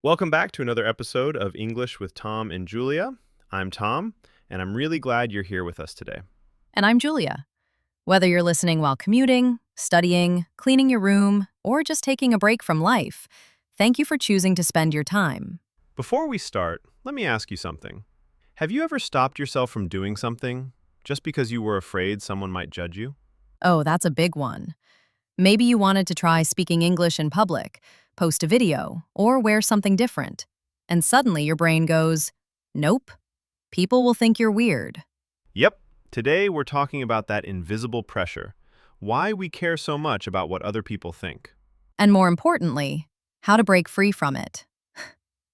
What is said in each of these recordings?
Welcome back to another episode of English with Tom and Julia. I'm Tom, and I'm really glad you're here with us today. And I'm Julia. Whether you're listening while commuting, studying, cleaning your room, or just taking a break from life, thank you for choosing to spend your time. Before we start, let me ask you something. Have you ever stopped yourself from doing something just because you were afraid someone might judge you? Oh, that's a big one. Maybe you wanted to try speaking English in public, post a video, or wear something different. And suddenly your brain goes, nope, people will think you're weird. Yep. Today we're talking about that invisible pressure, why we care so much about what other people think. And more importantly, how to break free from it.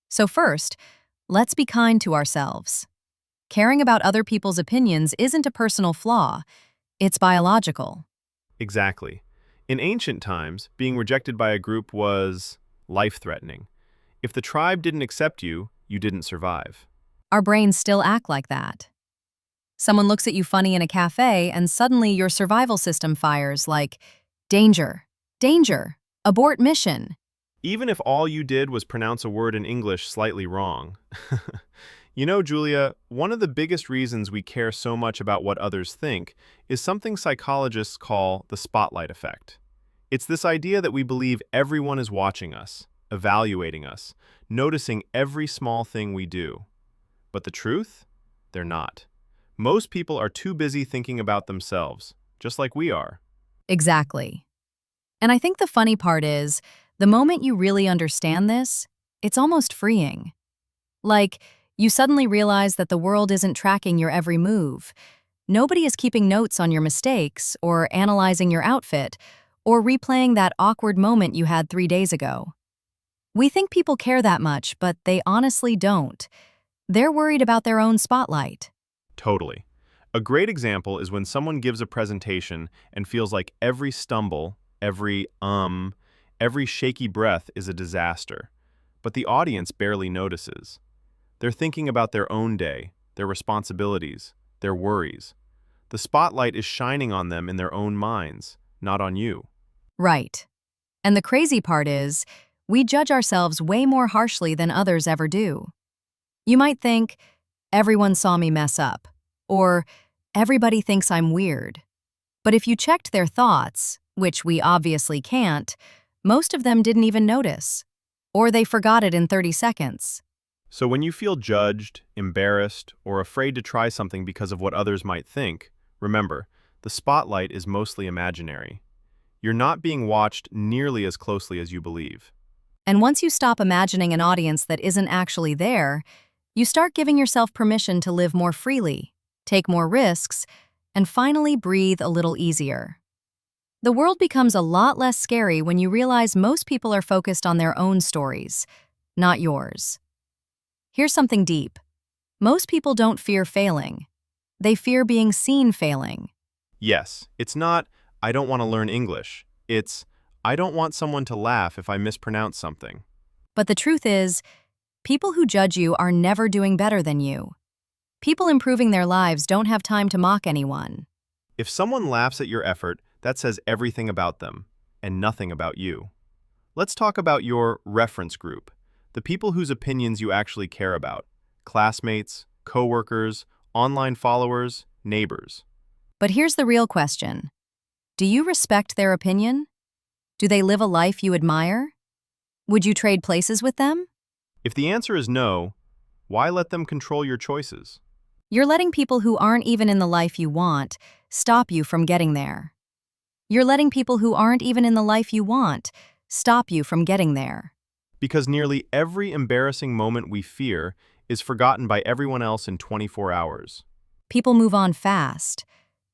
So first, let's be kind to ourselves. Caring about other people's opinions isn't a personal flaw, it's biological. Exactly. In ancient times, being rejected by a group was life-threatening. If the tribe didn't accept you, you didn't survive. Our brains still act like that. Someone looks at you funny in a cafe, and suddenly your survival system fires like, danger, danger, abort mission. Even if all you did was pronounce a word in English slightly wrong. You know, Julia, one of the biggest reasons we care so much about what others think is something psychologists call the spotlight effect. It's this idea that we believe everyone is watching us, evaluating us, noticing every small thing we do. But the truth? They're not. Most people are too busy thinking about themselves, just like we are. Exactly. And I think the funny part is, the moment you really understand this, it's almost freeing. Like, you suddenly realize that the world isn't tracking your every move. Nobody is keeping notes on your mistakes, or analyzing your outfit, or replaying that awkward moment you had 3 days ago. We think people care that much, but they honestly don't. They're worried about their own spotlight. Totally. A great example is when someone gives a presentation and feels like every stumble, every shaky breath is a disaster. But the audience barely notices. They're thinking about their own day, their responsibilities, their worries. The spotlight is shining on them in their own minds, not on you. Right. And the crazy part is, we judge ourselves way more harshly than others ever do. You might think, everyone saw me mess up, or everybody thinks I'm weird. But if you checked their thoughts, which we obviously can't, most of them didn't even notice. Or they forgot it in 30 seconds. So when you feel judged, embarrassed, or afraid to try something because of what others might think, remember, the spotlight is mostly imaginary. You're not being watched nearly as closely as you believe. And once you stop imagining an audience that isn't actually there, you start giving yourself permission to live more freely, take more risks, and finally breathe a little easier. The world becomes a lot less scary when you realize most people are focused on their own stories, not yours. Here's something deep. Most people don't fear failing. They fear being seen failing. Yes, it's not, I don't want to learn English. It's, I don't want someone to laugh if I mispronounce something. But the truth is, people who judge you are never doing better than you. People improving their lives don't have time to mock anyone. If someone laughs at your effort, that says everything about them, and nothing about you. Let's talk about your reference group, the people whose opinions you actually care about, classmates, coworkers, online followers, neighbors. But here's the real question. Do you respect their opinion? Do they live a life you admire? Would you trade places with them? If the answer is no, why let them control your choices? You're letting people who aren't even in the life you want stop you from getting there. You're letting people who aren't even in the life you want stop you from getting there. Because nearly every embarrassing moment we fear is forgotten by everyone else in 24 hours. People move on fast.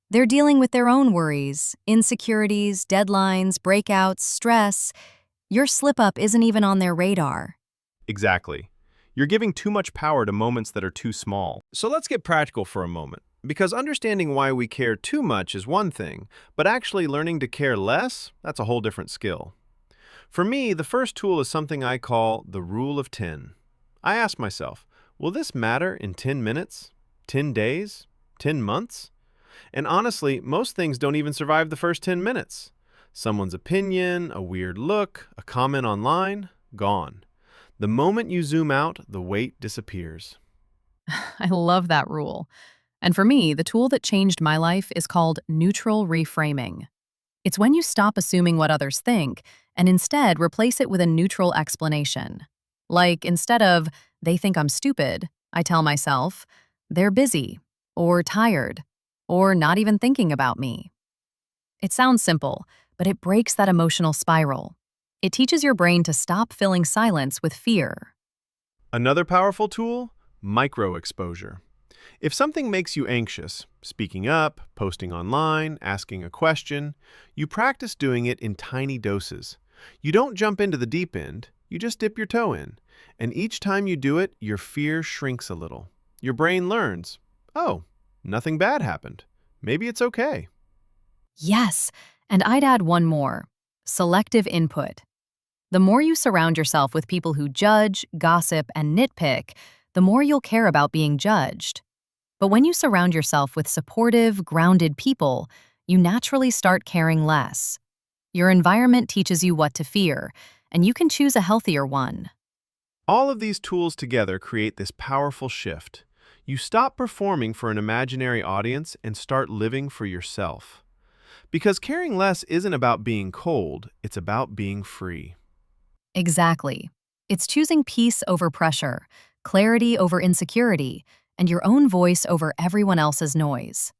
They're dealing with their own worries, insecurities, deadlines, breakouts, stress. Your slip-up isn't even on their radar. Exactly. You're giving too much power to moments that are too small. So let's get practical for a moment. Because understanding why we care too much is one thing, but actually learning to care less, that's a whole different skill. For me, the first tool is something I call the rule of 10. I ask myself, will this matter in 10 minutes, 10 days, 10 months? And honestly, most things don't even survive the first 10 minutes. Someone's opinion, a weird look, a comment online, gone. The moment you zoom out, the weight disappears. I love that rule. And for me, the tool that changed my life is called neutral reframing. It's when you stop assuming what others think and instead replace it with a neutral explanation. Like, instead of, they think I'm stupid, I tell myself, they're busy, or tired, or not even thinking about me. It sounds simple, but it breaks that emotional spiral. It teaches your brain to stop filling silence with fear. Another powerful tool? Micro-exposure. If something makes you anxious, speaking up, posting online, asking a question, you practice doing it in tiny doses. You don't jump into the deep end, you just dip your toe in. And each time you do it, your fear shrinks a little. Your brain learns, oh, nothing bad happened. Maybe it's okay. Yes, and I'd add one more: selective input. The more you surround yourself with people who judge, gossip, and nitpick, the more you'll care about being judged. But when you surround yourself with supportive, grounded people, you naturally start caring less. Your environment teaches you what to fear, and you can choose a healthier one. All of these tools together create this powerful shift. You stop performing for an imaginary audience and start living for yourself. Because caring less isn't about being cold, it's about being free. Exactly. It's choosing peace over pressure, clarity over insecurity, and your own voice over everyone else's noise.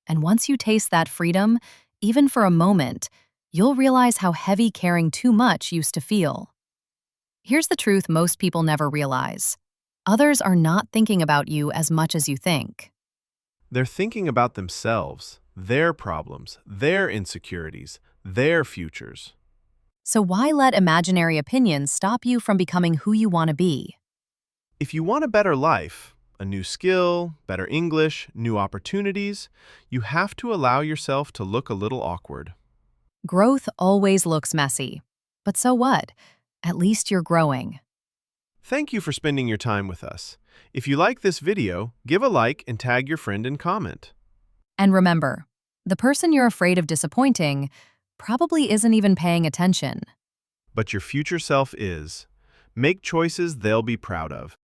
And once you taste that freedom, even for a moment, you'll realize how heavy caring too much used to feel. Here's the truth most people never realize: others are not thinking about you as much as you think. They're thinking about themselves, their problems, their insecurities, their futures. So why let imaginary opinions stop you from becoming who you want to be? If you want a better life, a new skill, better English, new opportunities, you have to allow yourself to look a little awkward. Growth always looks messy. But so what? At least you're growing. Thank you for spending your time with us. If you like this video, give a like and tag your friend and comment. And remember, the person you're afraid of disappointing probably isn't even paying attention. But your future self is. Make choices they'll be proud of.